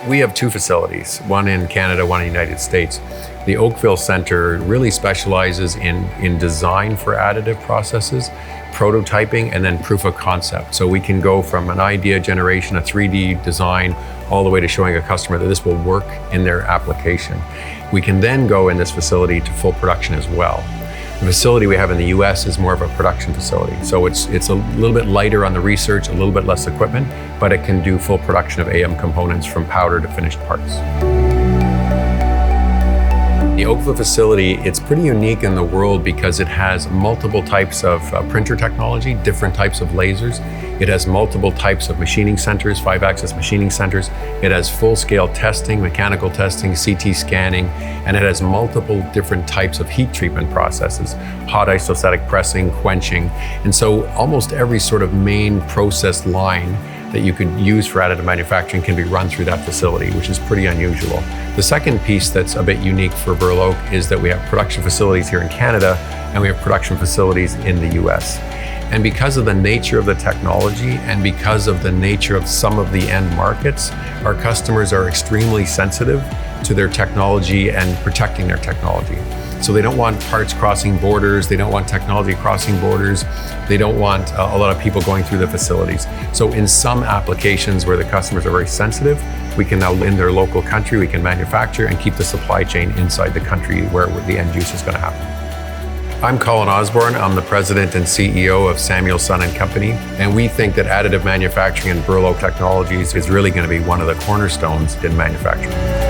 We have two facilities, one in Canada, one in the United States. The Oakville Center really specializes in design for additive processes, prototyping, and then proof of concept. So we can go from an idea generation, a 3D design, all the way to showing a customer that this will work in their application. We can then go in this facility to full production as well. The facility we have in the US is more of a production facility. So it's a little bit lighter on the research, a little bit less equipment, but it can do full production of AM components from powder to finished parts. The Oakville facility, it's pretty unique in the world because it has multiple types of printer technology, different types of lasers. It has multiple types of machining centers, 5-axis machining centers. It has full-scale testing, mechanical testing, CT scanning, and it has multiple different types of heat treatment processes, hot isostatic pressing, quenching. And so almost every sort of main process line that you could use for additive manufacturing can be run through that facility, which is pretty unusual. The second piece that's a bit unique for Burloak is that we have production facilities here in Canada and we have production facilities in the US. And because of the nature of the technology and because of the nature of some of the end markets, our customers are extremely sensitive to their technology and protecting their technology. So they don't want parts crossing borders, they don't want technology crossing borders, they don't want a lot of people going through the facilities. So in some applications where the customers are very sensitive, we can now, in their local country, we can manufacture and keep the supply chain inside the country where the end use is going to happen. I'm Colin Osborne. I'm the president and CEO of Samuelson & Company, and we think that additive manufacturing and Burloak Technologies is really going to be one of the cornerstones in manufacturing.